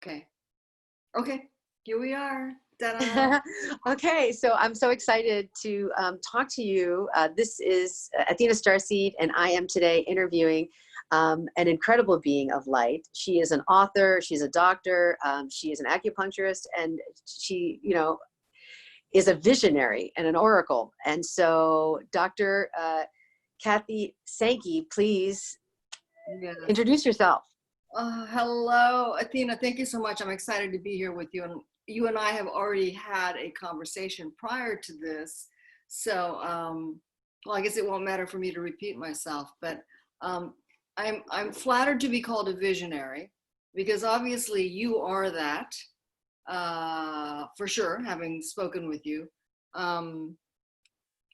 Okay. Okay. Here we are. Ta-da. Okay, so I'm so excited to talk to you. This is Athena StarSeed, and I am today interviewing an incredible being of light. She is an author, she's a doctor, she is an acupuncturist, and she, is a visionary and an oracle. And so, Dr. Kathy Sankey, please Yes. introduce yourself. Hello, Athena. Thank you so much. I'm excited to be here with you. And you and I have already had a conversation prior to this. So, well, I guess it won't matter for me to repeat myself, but I'm flattered to be called a visionary because obviously you are that, for sure, having spoken with you.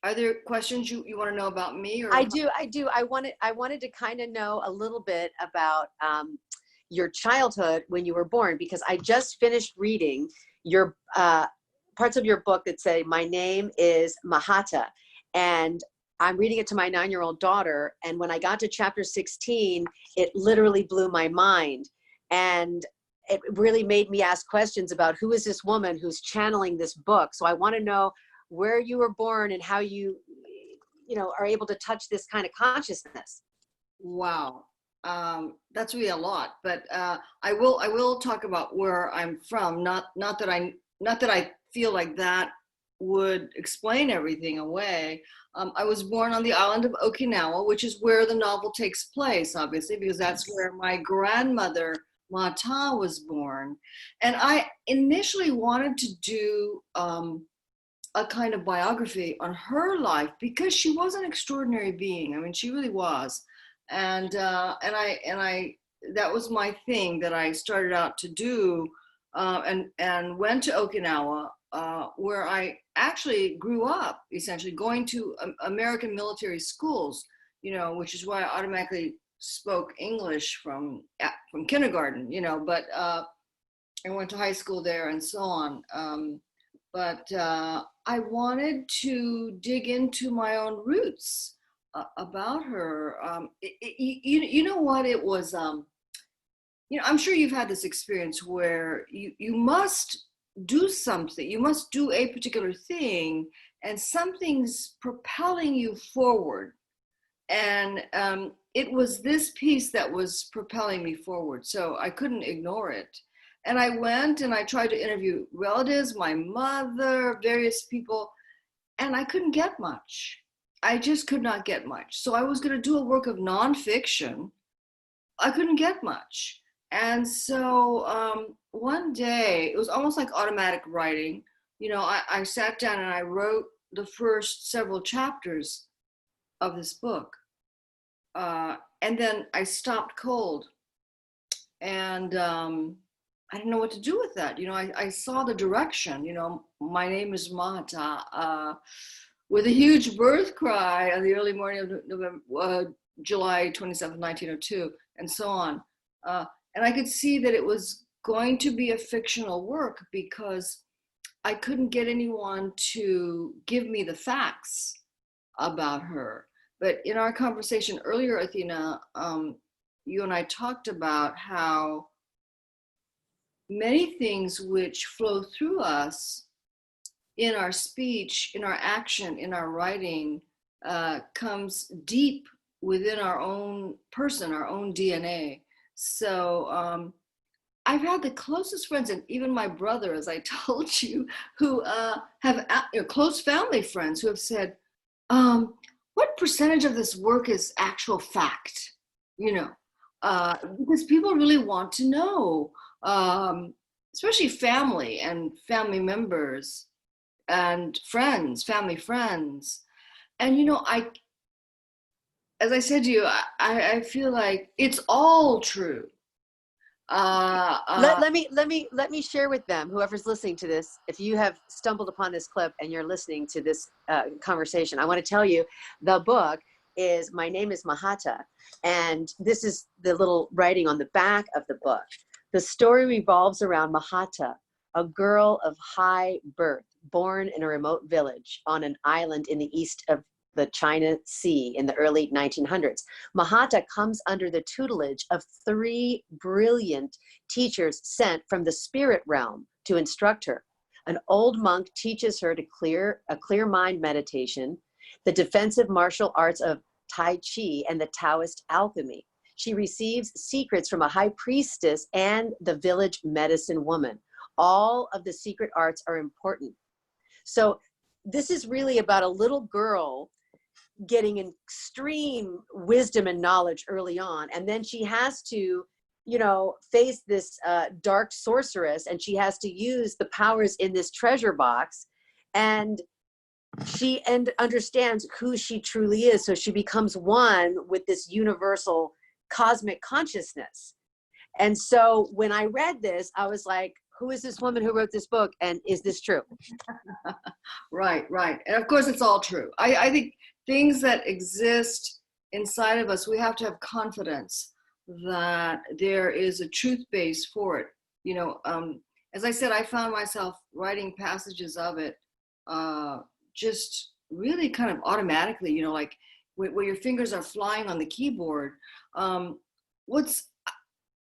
Are there questions you want to know about me? Or I do. I wanted to kind of know a little bit about your childhood when you were born, because I just finished reading your parts of your book that say, "My name is Mahataa," and I'm reading it to my 9-year-old daughter. And when I got to chapter 16, it literally blew my mind. And it really made me ask questions about who is this woman who's channeling this book. So I want to know where you were born and how you are able to touch this kind of consciousness. Wow. That's really a lot, but I will talk about where I'm from. Not that I feel like that would explain everything away. I was born on the island of Okinawa, which is where the novel takes place, obviously, because that's where my grandmother Mahataa was born. And I initially wanted to do a kind of biography on her life because she was an extraordinary being. I mean, she really was. And I that was my thing that I started out to do, and went to Okinawa, where I actually grew up, essentially going to American military schools, which is why I automatically spoke English from kindergarten, but I went to high school there and so on. But I wanted to dig into my own roots about her. You know what it was? I'm sure you've had this experience where you must do something, you must do a particular thing, and something's propelling you forward. And it was this piece that was propelling me forward, so I couldn't ignore it. And I went and I tried to interview relatives, my mother, various people, and I couldn't get much. I just could not get much. So I was going to do a work of nonfiction. I couldn't get much. And so one day, it was almost like automatic writing. I sat down and I wrote the first several chapters of this book. And then I stopped cold. And I didn't know what to do with that. I saw the direction, my name is Mahataa, with a huge birth cry on the early morning of July 27th, 1902, and so on. And I could see that it was going to be a fictional work because I couldn't get anyone to give me the facts about her. But in our conversation earlier, Athena, you and I talked about how many things which flow through us in our speech, in our action, in our writing, comes deep within our own person, our own DNA. So I've had the closest friends, and even my brother, as I told you, who have close family friends who have said, what percentage of this work is actual fact? Because people really want to know, especially family and family members and friends, family friends. And, as I said to you, I feel like it's all true. Let me share with them, whoever's listening to this, if you have stumbled upon this clip and you're listening to this conversation, I want to tell you the book is My Name is Mahataa, and this is the little writing on the back of the book. The story revolves around Mahataa, a girl of high birth, born in a remote village on an island in the east of the China Sea in the early 1900s. Mahataa comes under the tutelage of 3 brilliant teachers sent from the spirit realm to instruct her. An old monk teaches her to a clear mind meditation, the defensive martial arts of Tai Chi, and the Taoist alchemy. She receives secrets from a high priestess and the village medicine woman. All of the secret arts are important. So this is really about a little girl getting extreme wisdom and knowledge early on. And then she has to, face this dark sorceress, and she has to use the powers in this treasure box. And she understands who she truly is. So she becomes one with this universal cosmic consciousness. And so when I read this, I was like, who is this woman who wrote this book? And is this true? Right. And of course, it's all true. I think things that exist inside of us, we have to have confidence that there is a truth base for it. As I said, I found myself writing passages of it just really kind of automatically, like where your fingers are flying on the keyboard.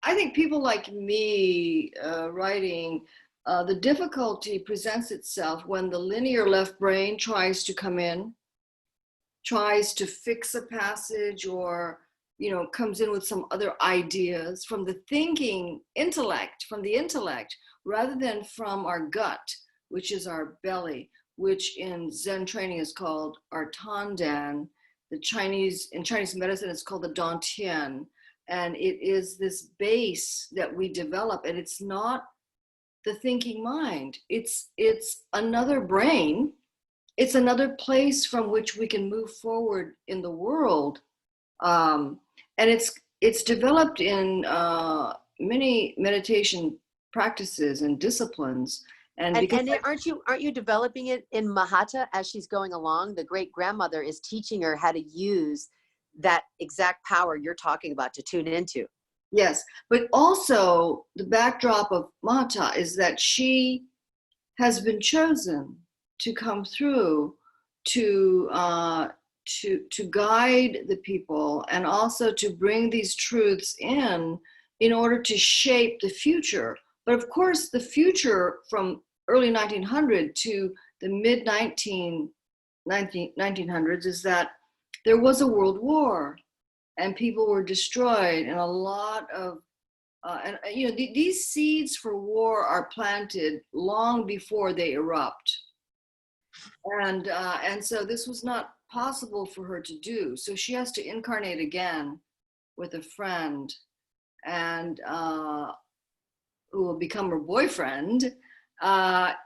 I think people like me writing, the difficulty presents itself when the linear left brain tries to come in, tries to fix a passage, or comes in with some other ideas from the intellect, rather than from our gut, which is our belly, which in Zen training is called our tandan. In Chinese medicine, it's called the dantian. And it is this base that we develop, and it's not the thinking mind. It's another brain. It's another place from which we can move forward in the world. And it's developed in many meditation practices and disciplines. And aren't you developing it in Mahataa as she's going along? The great grandmother is teaching her how to use that exact power you're talking about to tune into. Yes, but also the backdrop of Mahataa is that she has been chosen to come through to guide the people, and also to bring these truths in order to shape the future. But of course, the future from early 1900 to the mid 1900s is that there was a world war, and people were destroyed, and a lot of, these seeds for war are planted long before they erupt. And so this was not possible for her to do. So she has to incarnate again with a friend, and who will become her boyfriend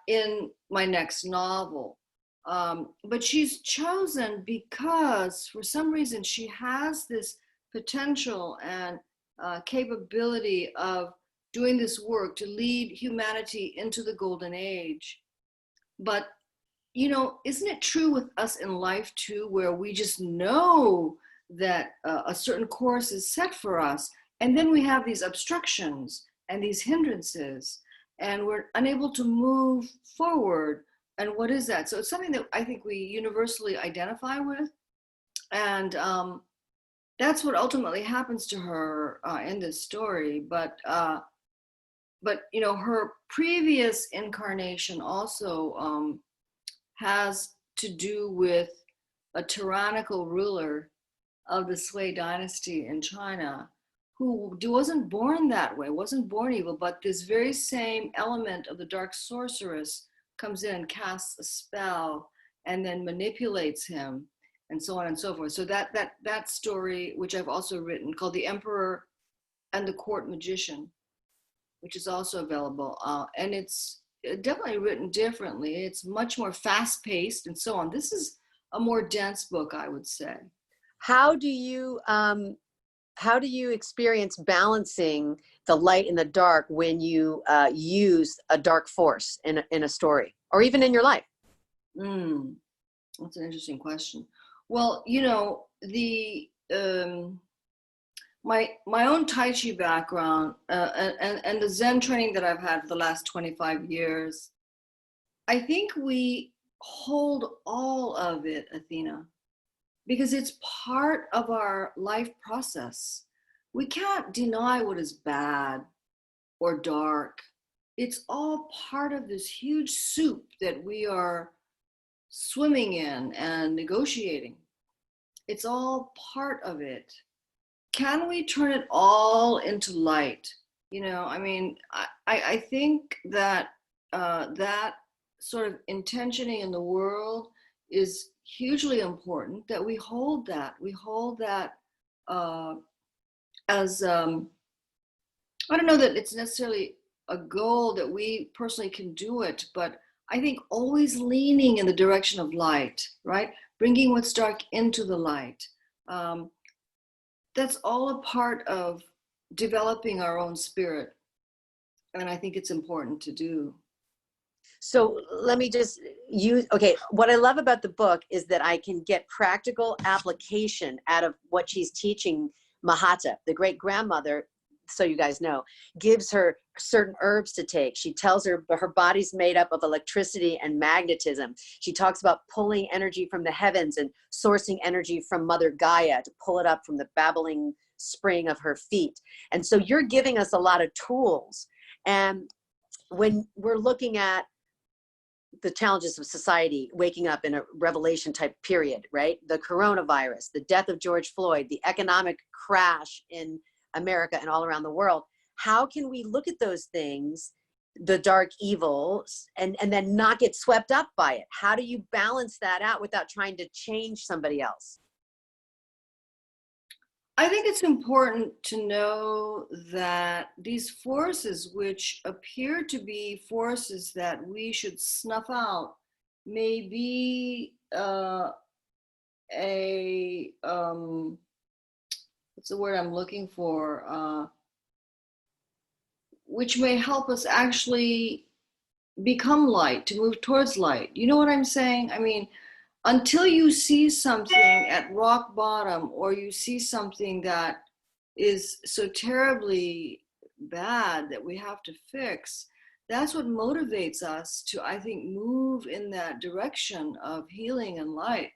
in my next novel. But she's chosen because for some reason she has this potential and capability of doing this work to lead humanity into the golden age. But, isn't it true with us in life too, where we just know that a certain course is set for us, and then we have these obstructions and these hindrances, and we're unable to move forward? And what is that? So it's something that I think we universally identify with. And that's what ultimately happens to her in this story. But her previous incarnation also has to do with a tyrannical ruler of the Sui dynasty in China, who wasn't born that way, wasn't born evil, but this very same element of the Dark Sorceress comes in and casts a spell and then manipulates him, and so on and so forth. So that story, which I've also written, called The Emperor and the Court Magician, which is also available, and it's definitely written differently. It's much more fast-paced and so on. This is a more dense book, I would say. How do you experience balancing the light and the dark when you use a dark force in a story, or even in your life? That's an interesting question. Well, my own Tai Chi background and the Zen training that I've had for the last 25 years, I think we hold all of it, Athena. because it's part of our life process. We can't deny what is bad or dark. It's all part of this huge soup that we are swimming in and negotiating. It's all part of it. Can we turn it all into light? You know, I mean, I think that that sort of intentioning in the world is hugely important, that we hold that. We hold that as, I don't know that it's necessarily a goal that we personally can do it, but I think always leaning in the direction of light, right? Bringing what's dark into the light. Um, that's all a part of developing our own spirit. And I think it's important to do. So let me just use, okay, what I love about the book is that I can get practical application out of what she's teaching. Mahataa, the great grandmother, so you guys know, gives her certain herbs to take. She tells her her body's made up of electricity and magnetism. She talks about pulling energy from the heavens and sourcing energy from Mother Gaia to pull it up from the babbling spring of her feet. And so you're giving us a lot of tools. And when we're looking at the challenges of society, waking up in a revelation type period, right? The coronavirus, the death of George Floyd, the economic crash in America and all around the world. How can we look at those things, the dark evils, and then not get swept up by it? How do you balance that out without trying to change somebody else? I think it's important to know that these forces, which appear to be forces that we should snuff out, may be a what's the word I'm looking for? Which may help us actually become light, to move towards light. You know what I'm saying? I mean, until you see something at rock bottom, or you see something that is so terribly bad that we have to fix, that's what motivates us to, I think, move in that direction of healing and light.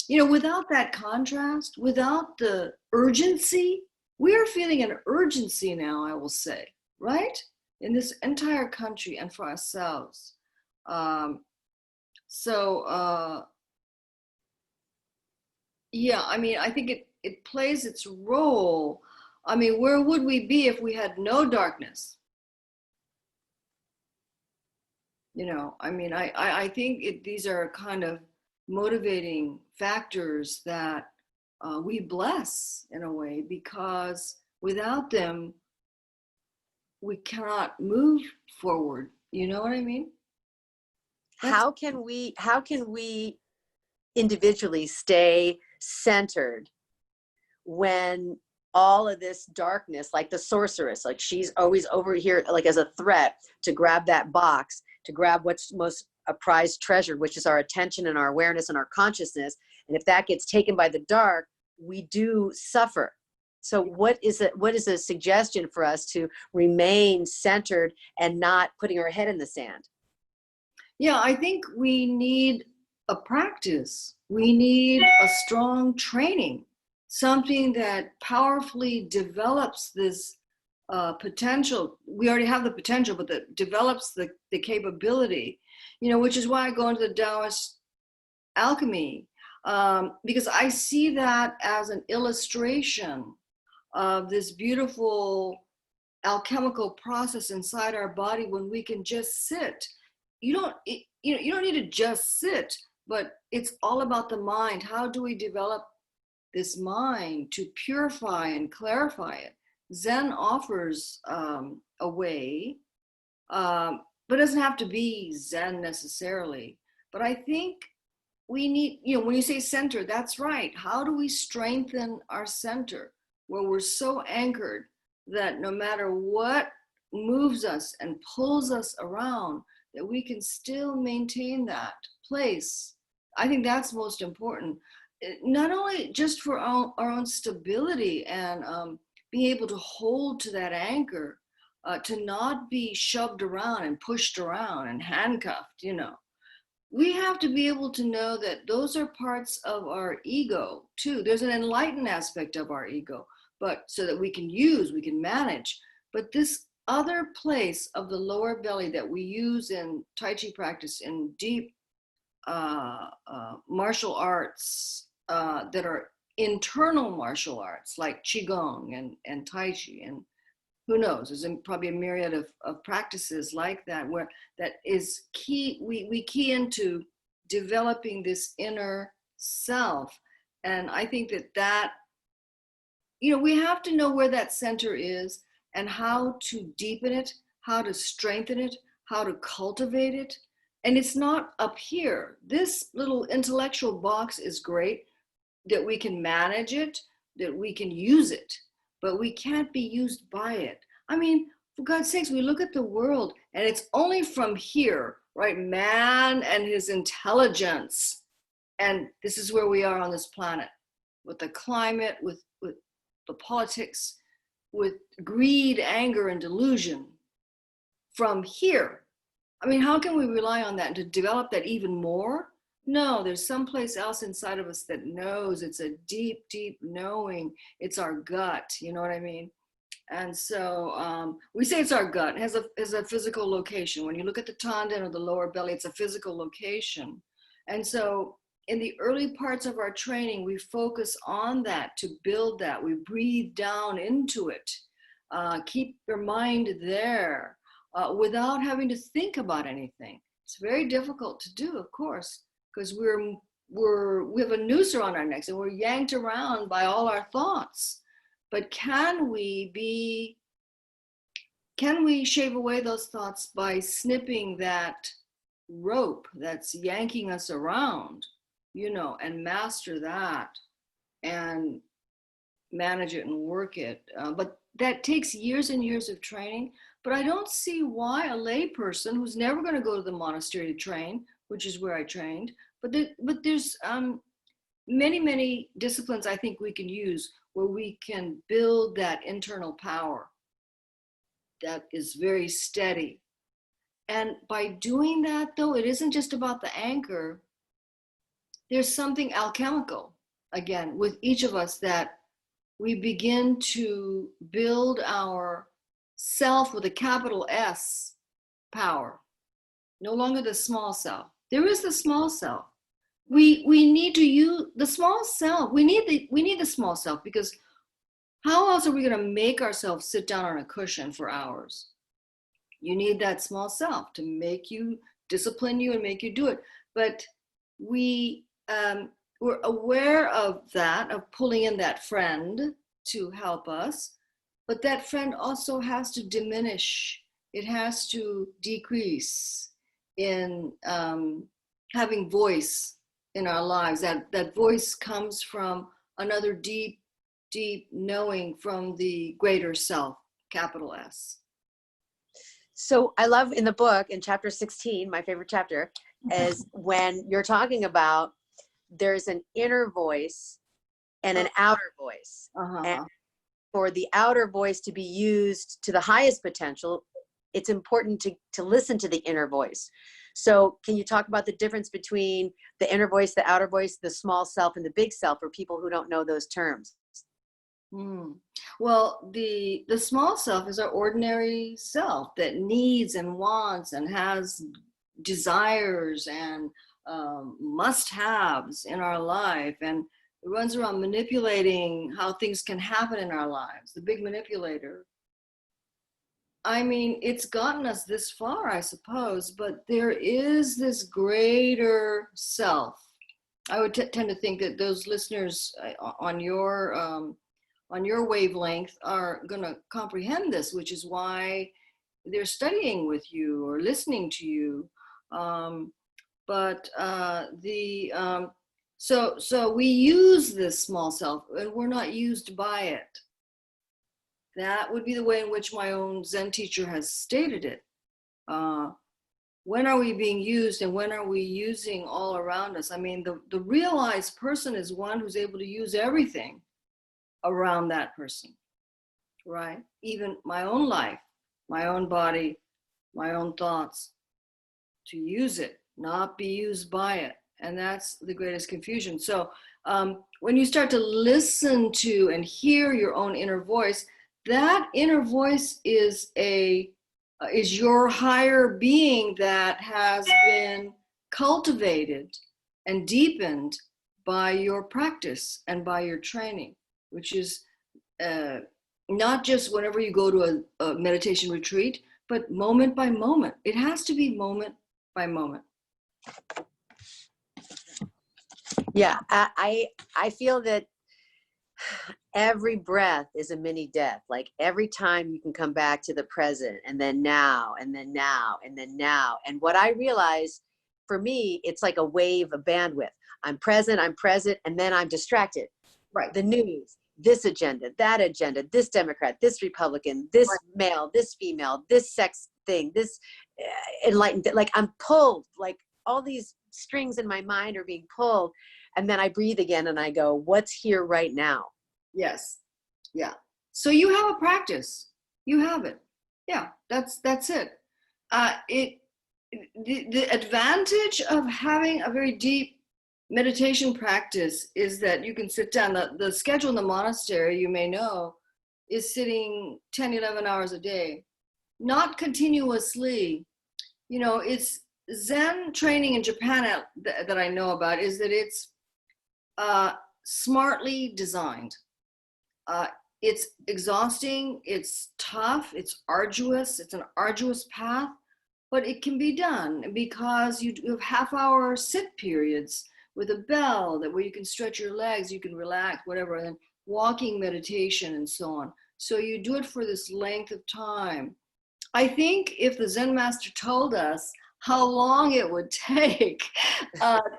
You know, without that contrast, without the urgency, we are feeling an urgency now, I will say, right? In this entire country and for ourselves. Um, so, yeah, I mean, I think it plays its role. I mean, where would we be if we had no darkness? You know, I mean, I think these are kind of motivating factors that we bless in a way, because without them, we cannot move forward. You know what I mean? How can we individually stay centered when all of this darkness, like the sorceress, like she's always over here, like as a threat to grab that box, to grab what's most a prized treasure, which is our attention and our awareness and our consciousness. And if that gets taken by the dark, we do suffer. So what is a suggestion for us to remain centered and not putting our head in the sand? Yeah, I think we need a practice. We need a strong training, something that powerfully develops this potential. We already have the potential, but that develops the capability, you know, which is why I go into the Taoist alchemy, because I see that as an illustration of this beautiful alchemical process inside our body when we can just sit. You don't need to just sit, but it's all about the mind. How do we develop this mind to purify and clarify it? Zen offers a way, but it doesn't have to be Zen necessarily. But I think we need, you know, when you say center, that's right. How do we strengthen our center where we're so anchored that no matter what moves us and pulls us around, that we can still maintain that place? I think that's most important, not only just for our own stability and being able to hold to that anchor, to not be shoved around and pushed around and handcuffed, you know. we have to be able to know that those are parts of our ego too. There's an enlightened aspect of our ego, but so that we can use, we can manage. But this other place of the lower belly that we use in Tai Chi practice, in deep martial arts that are internal martial arts like Qigong and Tai Chi, and who knows, there's probably a myriad of practices like that, where that is key. We key into developing this inner self. And I think that, we have to know where that center is and how to deepen it, how to strengthen it, how to cultivate it. And it's not up here. This little intellectual box is great, that we can manage it, that we can use it, but we can't be used by it. I mean, for God's sakes, we look at the world and it's only from here, right? Man and his intelligence. And this is where we are on this planet, with the climate, with the politics, with greed, anger, and delusion. From here, I mean, how can we rely on that and to develop that even more? No, there's someplace else inside of us that knows. It's a deep, deep knowing. It's our gut. You know what I mean? And so we say it's our gut. It has a physical location. When you look at the tanden or the lower belly, it's a physical location. And so in the early parts of our training, we focus on that to build that. We breathe down into it. Keep your mind there without having to think about anything. It's very difficult to do, of course, because we have a noose around our necks and we're yanked around by all our thoughts. But can we shave away those thoughts by snipping that rope that's yanking us around, and master that and manage it and work it? But that takes years and years of training. But I don't see why a lay person who's never going to go to the monastery to train, which is where I trained, but there's many, many disciplines I think we can use where we can build that internal power that is very steady. And by doing that, though, it isn't just about the anchor. There's something alchemical, again, with each of us, that we begin to build our self with a capital S power. No longer the small self. There is the small self. We need to use the small self. We need the small self, because how else are we going to make ourselves sit down on a cushion for hours? You need that small self to make you, discipline you, and make you do it. But we're aware of that, of pulling in that friend to help us. But that friend also has to diminish. It has to decrease in having voice in our lives. That voice comes from another deep, deep knowing from the greater self, capital S. So I love in the book, in chapter 16, my favorite chapter, is when you're talking about there's an inner voice and an outer voice. And for the outer voice to be used to the highest potential, it's important to listen to the inner voice. So can you talk about the difference between the inner voice, the outer voice, the small self, and the big self for people who don't know those terms? Well, the small self is our ordinary self that needs and wants and has desires and must-haves in our life, and it runs around manipulating how things can happen in our lives. The big manipulator. I mean, it's gotten us this far, I suppose, but there is this greater self. I would tend to think that those listeners on your wavelength are going to comprehend this, which is why they're studying with you or listening to you. So we use this small self, and we're not used by it. That would be the way in which my own Zen teacher has stated it. When are we being used, and when are we using all around us? I mean, the realized person is one who's able to use everything around that person, right? Even my own life, my own body, my own thoughts, to use it, not be used by it. And that's the greatest confusion. So when you start to listen to and hear your own inner voice, that inner voice is your higher being that has been cultivated and deepened by your practice and by your training, which is not just whenever you go to a meditation retreat, but moment by moment. It has to be moment by moment. Yeah, I feel that every breath is a mini death. Like every time you can come back to the present, and then now, and then now, and then now. And what I realize, for me, it's like a wave of bandwidth. I'm present, and then I'm distracted. Right. The news, this agenda, that agenda, this Democrat, this Republican, this male, this female, this sex thing, this enlightened, like I'm pulled, like all these strings in my mind are being pulled. And then I breathe again and I go, what's here right now? Yes. Yeah. So you have a practice. You have it. Yeah, that's it. The advantage of having a very deep meditation practice is that you can sit down. The schedule in the monastery, you may know, is sitting 10, 11 hours a day, not continuously. You know, it's Zen training in Japan that I know about is that it's smartly designed. It's exhausting, it's tough, it's arduous, it's an arduous path, but it can be done because you have half-hour sit periods with a bell where you can stretch your legs, you can relax, whatever, and then walking meditation and so on. So you do it for this length of time. I think if the Zen master told us how long it would take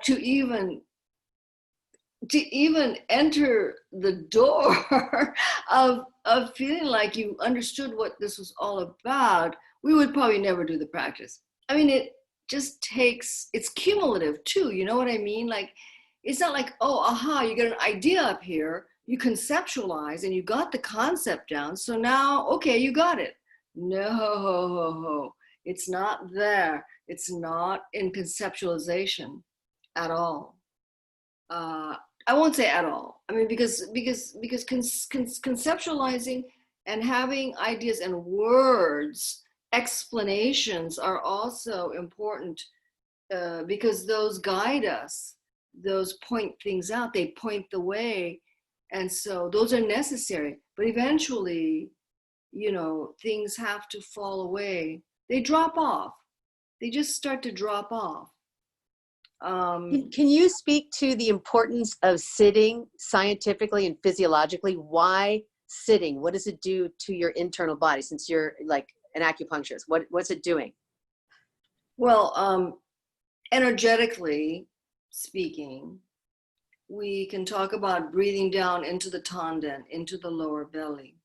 to even enter the door of feeling like you understood what this was all about, we would probably never do the practice. I mean, it just takes, it's cumulative too, you know what I mean? Like, it's not like, oh, aha, you get an idea up here, you conceptualize and you got the concept down, so now, okay, you got it. No, it's not there. It's not in conceptualization at all. I won't say at all. I mean, because conceptualizing and having ideas and words, explanations are also important because those guide us, those point things out, they point the way. And so those are necessary. But eventually, you know, things have to fall away. They drop off. They just start to drop off. Can you speak to the importance of sitting scientifically and physiologically? Why sitting? What does it do to your internal body, since you're like an acupuncturist? What's it doing? Well, energetically speaking, we can talk about breathing down into the tanden, into the lower belly.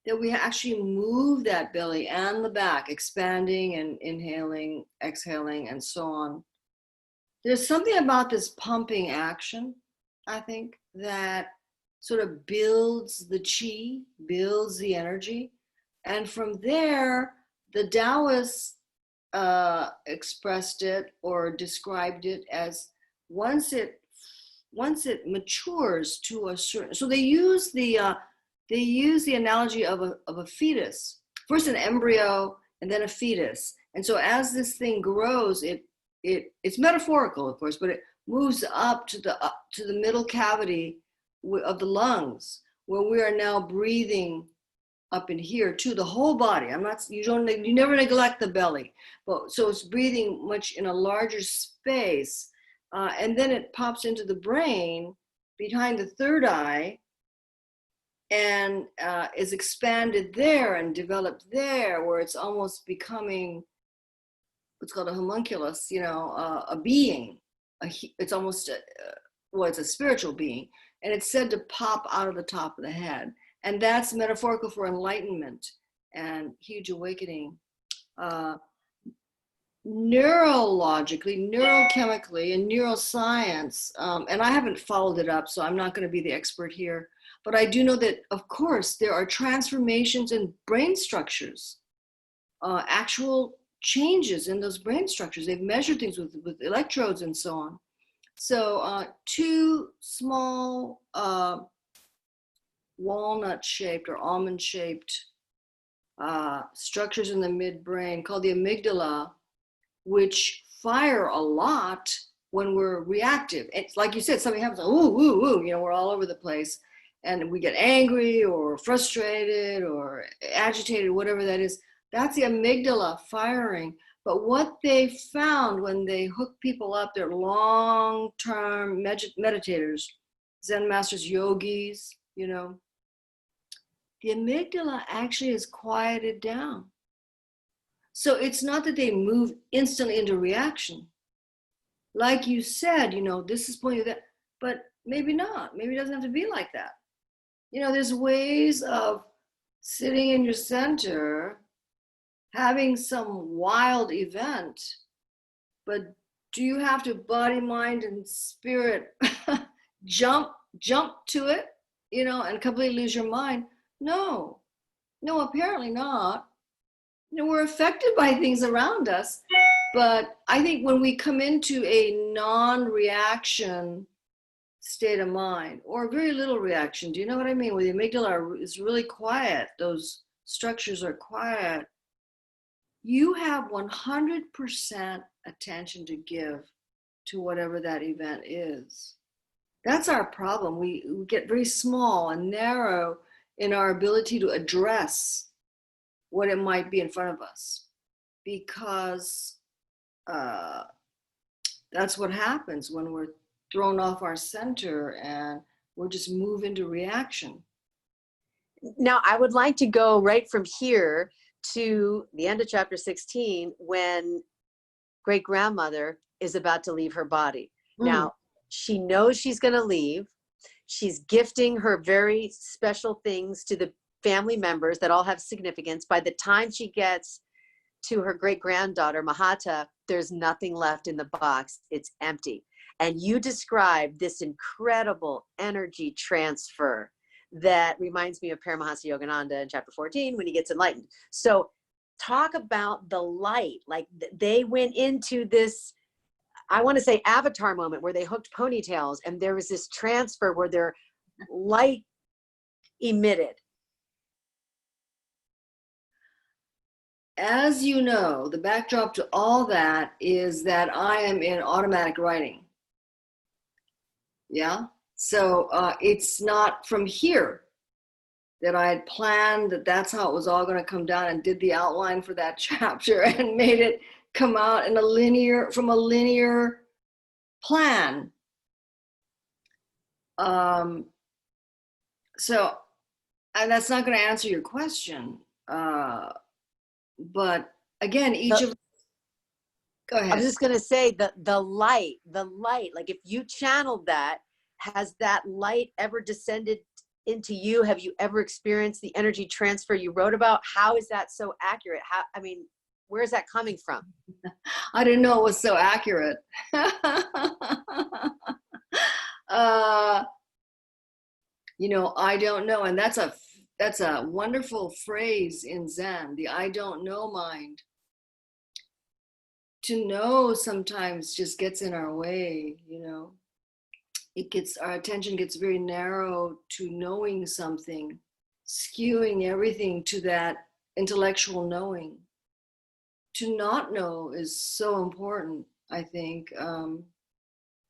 That we actually move that belly and the back, expanding and inhaling, exhaling, and so on. There's something about this pumping action, I think, that sort of builds the chi, builds the energy. And from there, the Taoists expressed it or described it as once it matures to a certain, so they use the analogy of a fetus, first an embryo and then a fetus. And so as this thing grows, it's metaphorical, of course, but it moves up to the middle cavity of the lungs, where we are now breathing up in here to the whole body. You never neglect the belly, but so it's breathing much in a larger space, and then it pops into the brain behind the third eye, and is expanded there and developed there, where it's almost becoming what's called a homunculus, you know, a being. It's almost, it's a spiritual being. And it's said to pop out of the top of the head. And that's metaphorical for enlightenment and huge awakening. Neurologically, neurochemically, and neuroscience, and I haven't followed it up, so I'm not going to be the expert here, but I do know that, of course, there are transformations in brain structures, actual changes in those brain structures. They've measured things with electrodes and so on. So two small walnut-shaped or almond-shaped structures in the midbrain called the amygdala, which fire a lot when we're reactive. It's like you said, something happens, ooh, ooh, ooh, we're all over the place. And we get angry or frustrated or agitated, whatever that is. That's the amygdala firing. But what they found when they hooked people up, they're long-term meditators, Zen masters, yogis, the amygdala actually is quieted down. So it's not that they move instantly into reaction. Like you said, this is pointing to that, but maybe not. Maybe it doesn't have to be like that. There's ways of sitting in your center, having some wild event, but do you have to body, mind, and spirit jump to it, and completely lose your mind? No, apparently not. We're affected by things around us, but I think when we come into a non-reaction state of mind, or very little reaction, do you know what I mean? Where the amygdala is really quiet, those structures are quiet, you have 100% attention to give to whatever that event is. That's our problem. We get very small and narrow in our ability to address what it might be in front of us, because that's what happens when we're thrown off our center and we'll just move into reaction. Now, I would like to go right from here to the end of chapter 16, when great grandmother is about to leave her body. Now, she knows she's going to leave. She's gifting her very special things to the family members that all have significance. By the time she gets to her great granddaughter, Mahataa, there's nothing left in the box. It's empty. And you describe this incredible energy transfer that reminds me of Paramahansa Yogananda in chapter 14 when he gets enlightened. So talk about the light. Like they went into this, I want to say avatar moment, where they hooked ponytails and there was this transfer where their light emitted. As you know, the backdrop to all that is that I am in automatic writing. Yeah. So it's not from here that I had planned that that's how it was all going to come down, and did the outline for that chapter and made it come out in from a linear plan. So, and that's not going to answer your question. But again, go ahead. I was just going to say the light, like if you channeled that, has that light ever descended into you? Have you ever experienced the energy transfer you wrote about? How is that so accurate? Where is that coming from? I didn't know it was so accurate. I don't know. And that's a wonderful phrase in Zen, the I don't know mind. To know sometimes just gets in our way, our attention gets very narrow to knowing something, skewing everything to that intellectual knowing. To not know is so important, I think. And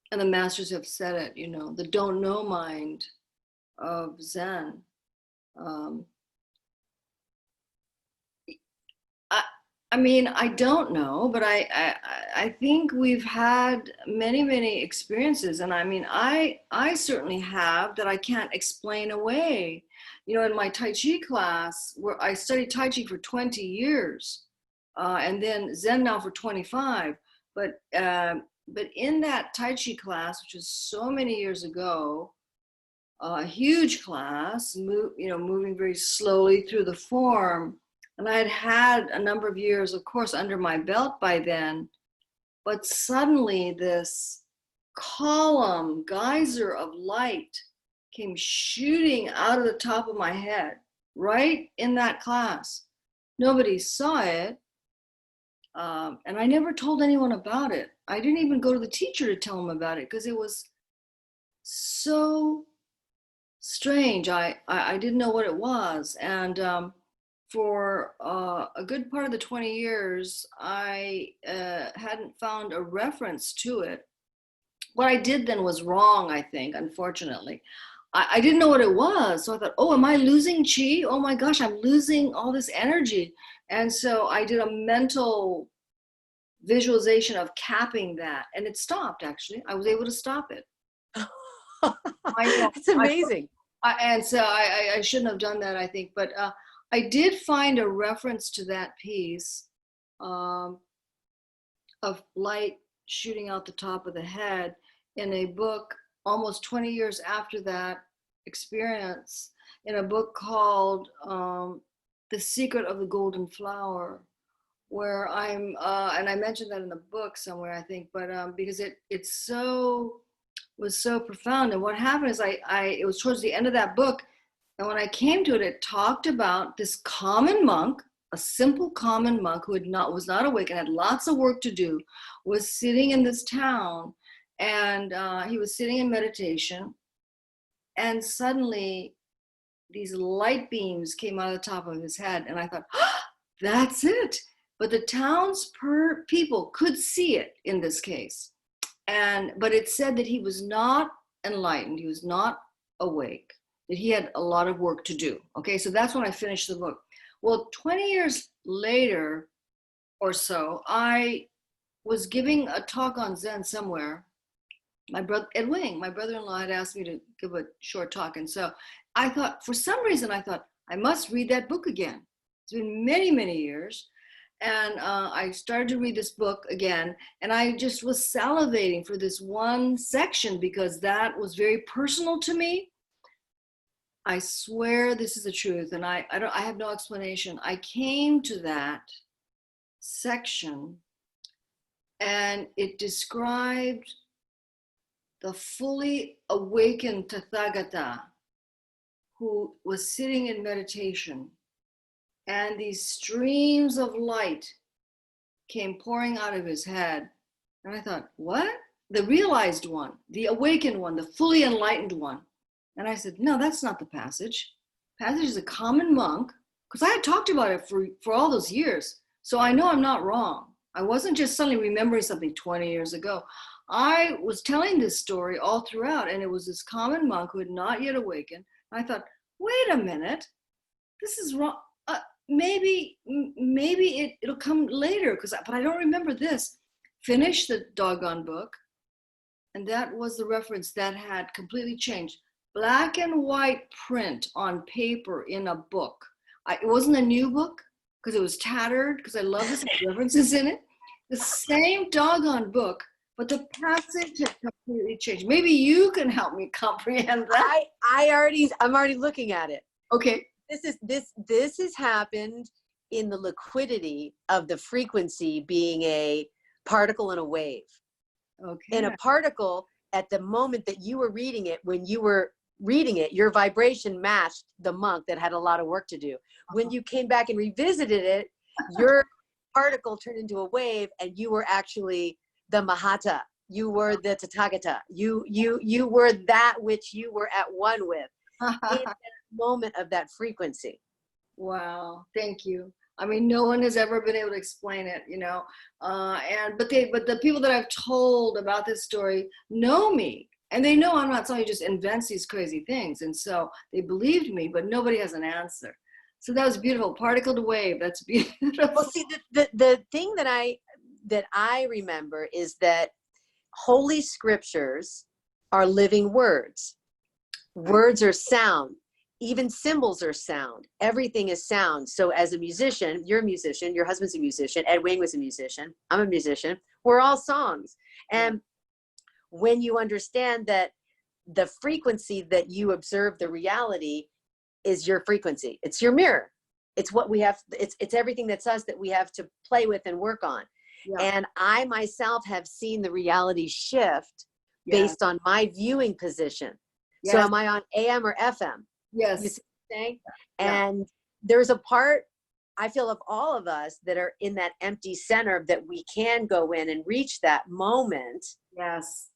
the masters have said it, the don't know mind of Zen. I don't know, but I think we've had many experiences, and I certainly have, that I can't explain away. In my Tai Chi class, where I studied Tai Chi for 20 years, and then Zen now for 25, but in that Tai Chi class, which was so many years ago, a huge class, moving very slowly through the form. And I had a number of years, of course, under my belt by then, but suddenly this geyser of light came shooting out of the top of my head, right in that class. Nobody saw it, And I never told anyone about it. I didn't even go to the teacher to tell him about it because it was so strange. I didn't know what it was. And for a good part of the 20 years, I hadn't found a reference to it. What I did then was wrong, I think, unfortunately. I didn't know what it was. So I thought, oh, am I losing chi? Oh my gosh, I'm losing all this energy. And so I did a mental visualization of capping that, and it stopped. Actually, I was able to stop it. I know. It's amazing. And so I shouldn't have done that, I think, but I did find a reference to that piece of light shooting out the top of the head in a book almost 20 years after that experience, in a book called The Secret of the Golden Flower, where I'm, and I mentioned that in the book somewhere, I think, but because it was so profound. And what happened is it was towards the end of that book, and when I came to it, it talked about this common monk, a simple common monk who was not awake and had lots of work to do, was sitting in this town, and he was sitting in meditation, and suddenly these light beams came out of the top of his head, and I thought, oh, that's it. But the town's people could see it in this case. But it said that he was not enlightened, he was not awake, that he had a lot of work to do. Okay, so that's when I finished the book. Well, 20 years later or so, I was giving a talk on Zen somewhere. My brother, Ed Wing, my brother-in-law, had asked me to give a short talk. And so I thought, for some reason, I must read that book again. It's been many, many years. And I started to read this book again, and I just was salivating for this one section because that was very personal to me. I swear this is the truth, and I have no explanation. I came to that section, and it described the fully awakened Tathagata who was sitting in meditation, and these streams of light came pouring out of his head. And I thought, what? The realized one, the awakened one, the fully enlightened one. And I said, no, that's not the passage. Passage is a common monk, because I had talked about it for all those years. So I know I'm not wrong. I wasn't just suddenly remembering something 20 years ago. I was telling this story all throughout, and it was this common monk who had not yet awakened. And I thought, wait a minute, this is wrong. Maybe it'll come later, but I don't remember this. Finish the doggone book, and that was the reference that had completely changed. Black and white print on paper in a book. It wasn't a new book because it was tattered, because I love this references in it. The same doggone book, but the passage had completely changed. Maybe you can help me comprehend that. I'm already looking at it. Okay. This has happened in the liquidity of the frequency being a particle and a wave. Okay. And a particle, at the moment that you were reading it, when you were reading it, your vibration matched the monk that had a lot of work to do. When you came back and revisited it, your particle turned into a wave, and you were actually the Mahataa. You were the Tathagata. You were that which you were at one with. In that moment of that frequency. Wow, thank you. I mean, no one has ever been able to explain it, but the people that I've told about this story know me, and they know I'm not somebody who just invents these crazy things, and so they believed me, but nobody has an answer. So that was beautiful. Particle to wave. That's beautiful. Well, see, the thing that I remember is that holy scriptures are living words. Words are sound. Even symbols are sound. Everything is sound. So as a musician, you're a musician, your husband's a musician, Ed Wing was a musician, I'm a musician, we're all songs. And when you understand that the frequency that you observe the reality is your frequency, it's your mirror. It's what we have, it's everything that's us that we have to play with and work on. Yeah. And I myself have seen the reality shift based on my viewing position. So am I on AM or FM? Yes. You see what I'm saying? And there's a part I feel of all of us that are in that empty center, that we can go in and reach that moment. Yes.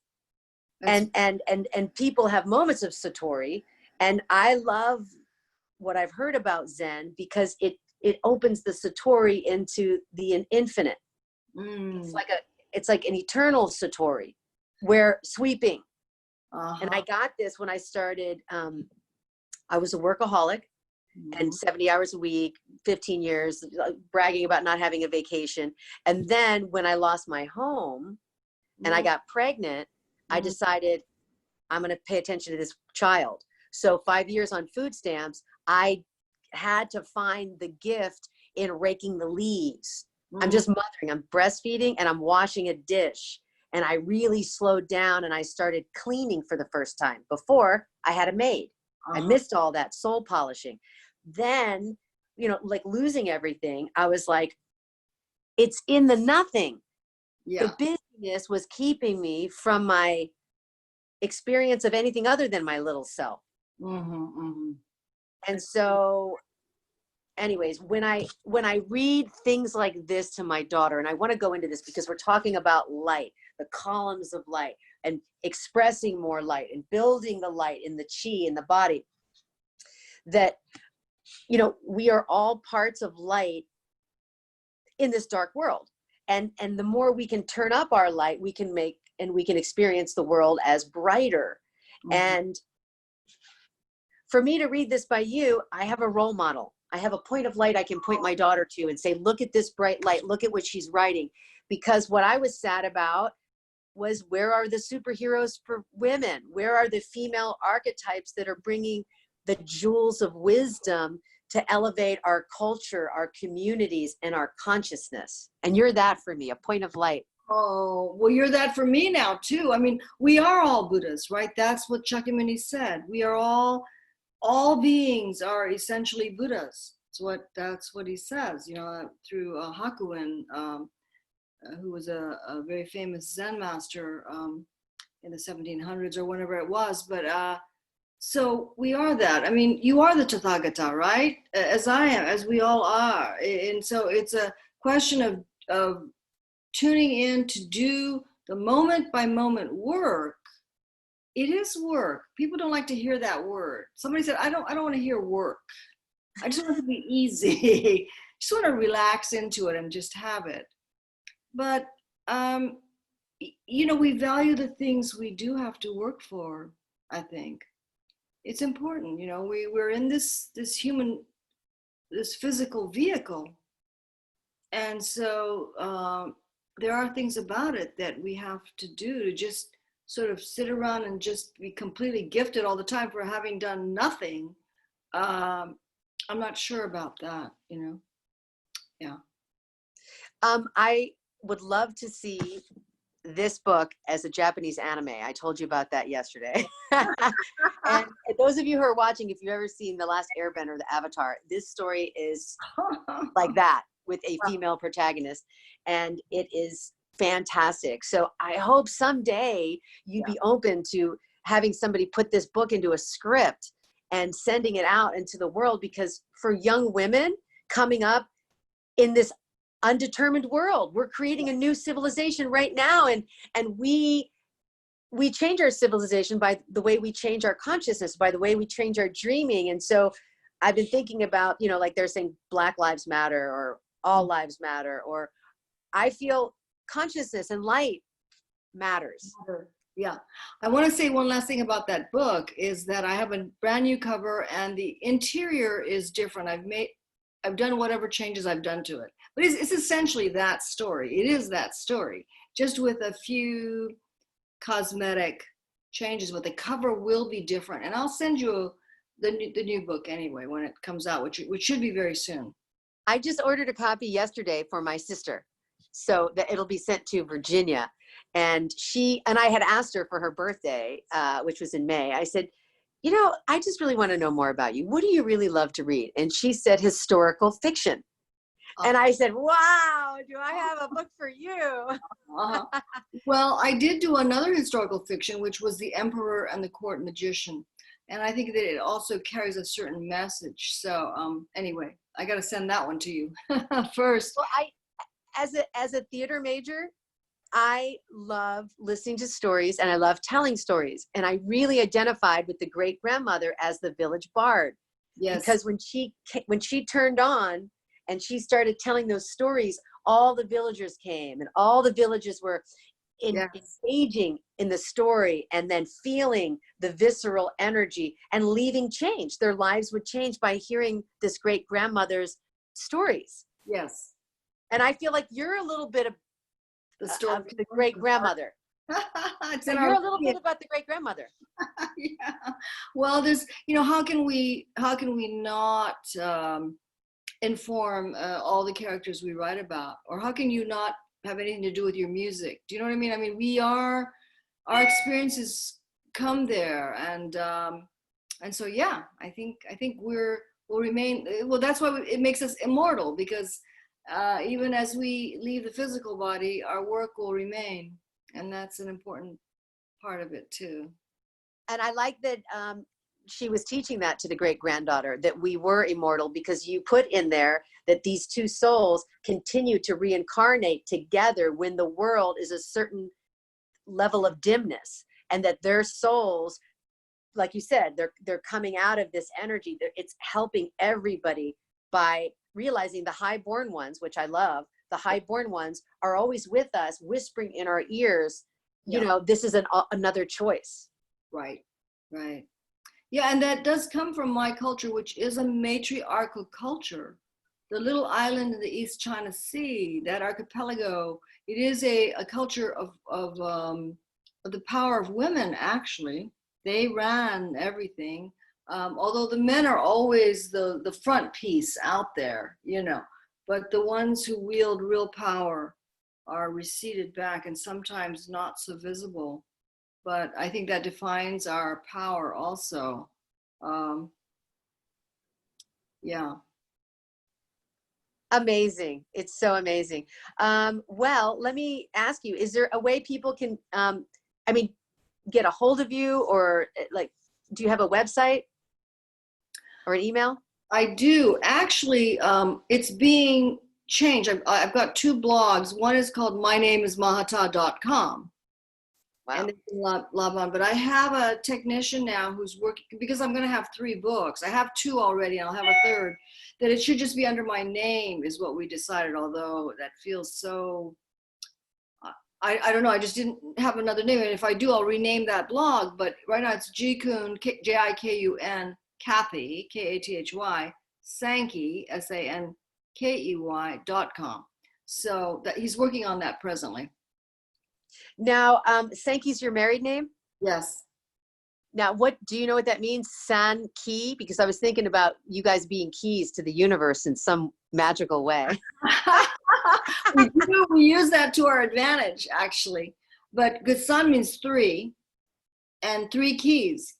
And people have moments of satori, and I love what I've heard about Zen because it opens the satori into the infinite. It's like an eternal satori, where sweeping. And I got this when I started. I was a workaholic, and 70 hours a week, 15 years, bragging about not having a vacation. And then when I lost my home and I got pregnant, I decided I'm going to pay attention to this child. So 5 years on food stamps, I had to find the gift in raking the leaves. I'm just mothering, I'm breastfeeding, and I'm washing a dish. And I really slowed down and I started cleaning for the first time. Before, I had a maid. I missed all that soul polishing. Then, you know, like losing everything, I was like, it's in the nothing. The busyness was keeping me from my experience of anything other than my little self. And so anyways, when I read things like this to my daughter, and I want to go into this because we're talking about light, the columns of light, and expressing more light and building the light in the chi in the body, that, you know, we are all parts of light in this dark world. And the more we can turn up our light, we can make, and we can experience the world as brighter. And for me to read this by you, I have a role model. I have a point of light I can point my daughter to and say, look at this bright light, look at what she's writing. Because what I was sad about was, where are the superheroes for women? Where are the female archetypes that are bringing the jewels of wisdom to elevate our culture, our communities, and our consciousness? And you're that for me, a point of light. Oh, well, you're that for me now too. I mean, we are all Buddhas, right? That's what Shakyamuni said. We are all beings are essentially Buddhas. That's what he says, you know, through Hakuin, who was a very famous Zen master in the 1700s or whenever it was. But so we are that. I mean, you are the Tathagata, right? As I am, as we all are. And so it's a question of tuning in to do the moment by moment work. It is work. People don't like to hear that word. Somebody said, I don't want to hear work. I just want it to be easy. Just want to relax into it and just have it. But, you know, we value the things we do have to work for, I think. It's important, you know, we're in this physical vehicle. And so there are things about it that we have to do, to just sort of sit around and just be completely gifted all the time for having done nothing. I'm not sure about that, you know. Yeah. I would love to see this book as a Japanese anime. I told you about that yesterday. And those of you who are watching, if you've ever seen The Last Airbender, the Avatar, this story is like that, with a female protagonist, and it is fantastic. So I hope someday you'd be open to having somebody put this book into a script and sending it out into the world, because for young women coming up in this undetermined world, we're creating a new civilization right now, and we change our civilization by the way we change our consciousness, by the way we change our dreaming. And so I've been thinking about, you know, like they're saying Black Lives Matter or all lives matter, or I feel consciousness and light matters. Yeah. I want to say one last thing about that book is that I have a brand new cover and the interior is different. I've done whatever changes I've done to it, but it's essentially that story. It is that story, just with a few cosmetic changes, but the cover will be different. And I'll send you the new book anyway when it comes out, which should be very soon. I just ordered a copy yesterday for my sister, so that it'll be sent to Virginia. And I had asked her for her birthday, which was in May. I said, you know, I just really want to know more about you. What do you really love to read? And she said historical fiction. And I said, wow, do I have a book for you? Well, I did do another historical fiction, which was The Emperor and the Court Magician. And I think that it also carries a certain message. So anyway, I got to send that one to you first. Well, as a theater major, I love listening to stories and I love telling stories. And I really identified with the great grandmother as the village bard. Yes. Because when she turned on and she started telling those stories, all the villagers came and all the villagers were engaging in the story and then feeling the visceral energy and leaving change. Their lives would change by hearing this great grandmother's stories. Yes. And I feel like you're a little bit of the story of the great grandmother. So you're a little bit about the great grandmother. Yeah. Well, there's, how can we not inform all the characters we write about, or how can you not have anything to do with your music? Do you know what I mean? I mean, our experiences come there, and so yeah, I think we'll remain. Well, that's why it makes us immortal, because even as we leave the physical body, our work will remain, and that's an important part of it too. And I like that she was teaching that to the great granddaughter, that we were immortal, because you put in there that these two souls continue to reincarnate together when the world is a certain level of dimness, and that their souls, like you said, they're coming out of this energy. It's helping everybody by realizing the high-born ones, which I love. The high-born ones are always with us, whispering in our ears, this is another choice. Right. Yeah, and that does come from my culture, which is a matriarchal culture. The little island in the East China Sea, that archipelago, it is a culture of the power of women, actually. They ran everything. Although the men are always the front piece out there, but the ones who wield real power are receded back and sometimes not so visible. But I think that defines our power also. Yeah. Amazing. It's so amazing. Well, let me ask you, is there a way people can, get a hold of you, or do you have a website or an email? I do. Actually, it's being changed. I've got two blogs. One is called mynameismahataa.com. Wow. And it's in Laban. But I have a technician now who's working, because I'm going to have 3 books. I have 2 already, and I'll have a 3rd. That it should just be under my name is what we decided, although that feels so, I don't know, I just didn't have another name. And if I do, I'll rename that blog. But right now it's Jikun, Jikun, Kathy, Kathy, Sankey, SANKEY.com. So that he's working on that presently. Now, Sankey's your married name? Yes. Now, what do you know what that means? Sankey? Because I was thinking about you guys being keys to the universe in some magical way. We use that to our advantage, actually. But Gutsan means 3, and 3 keys.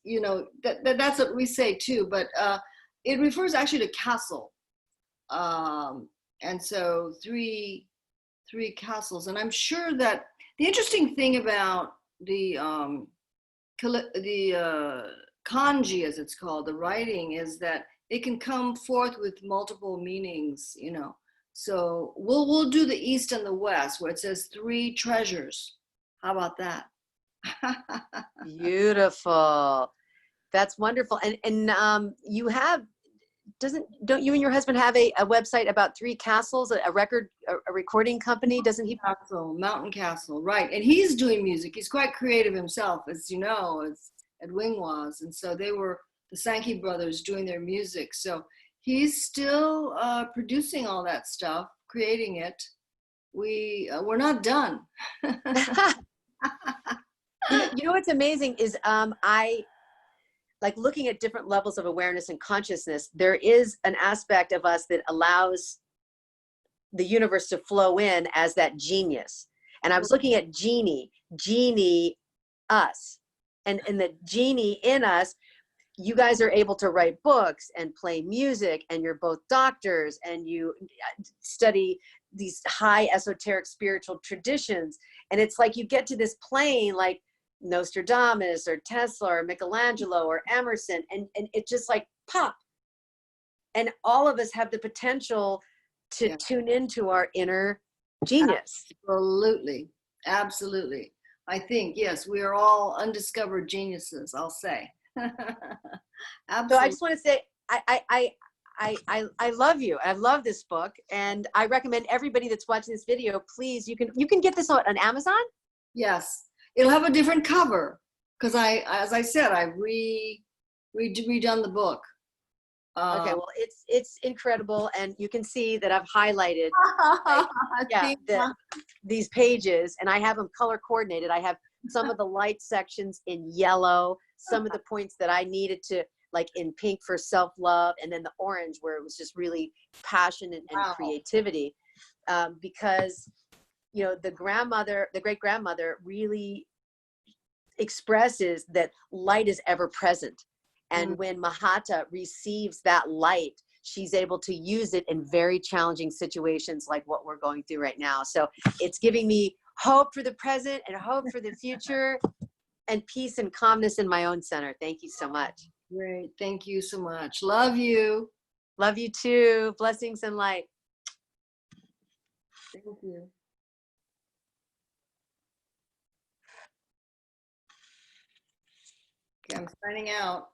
That's what we say too. But it refers actually to castle, and so three castles. And I'm sure that the interesting thing about the kanji, as it's called, the writing, is that it can come forth with multiple meanings. So we'll do the East and the West, where it says 3 treasures. How about that? Beautiful. That's wonderful. And you have, don't you and your husband have a website about 3 castles, a recording company? Doesn't he? Mountain Castle, right. And he's doing music. He's quite creative himself, as you know, as Ed Wing was. And so they were the Sankey brothers doing their music. So he's still producing all that stuff, creating it. We're not done. You know what's amazing is I like looking at different levels of awareness and consciousness. There is an aspect of us that allows the universe to flow in as that genius. And I was looking at genie, us, and the genie in us. You guys are able to write books and play music, and you're both doctors, and you study these high esoteric spiritual traditions. And it's like you get to this plane, like Nostradamus or Tesla or Michelangelo or Emerson, and it just like pop. And all of us have the potential to tune into our inner genius. Absolutely. Absolutely. I think, yes, we are all undiscovered geniuses, I'll say. Absolutely. So I just want to say, I love you. I love this book, and I recommend everybody that's watching this video, please, you can get this on Amazon. Yes, it'll have a different cover because as I said, I've redone the book. Okay, well, it's incredible, and you can see that I've highlighted these pages, and I have them color coordinated. I have some of the light sections in yellow, some of the points that I needed to, like in pink for self-love, and then the orange where it was just really passion and creativity, because you know the great grandmother really expresses that light is ever present. And when Mahataa receives that light, she's able to use it in very challenging situations like what we're going through right now. So it's giving me hope for the present and hope for the future and peace and calmness in my own center. Thank you so much. Great. Thank you so much. Love you. Love you too. Blessings and light. Thank you. Okay, I'm signing out.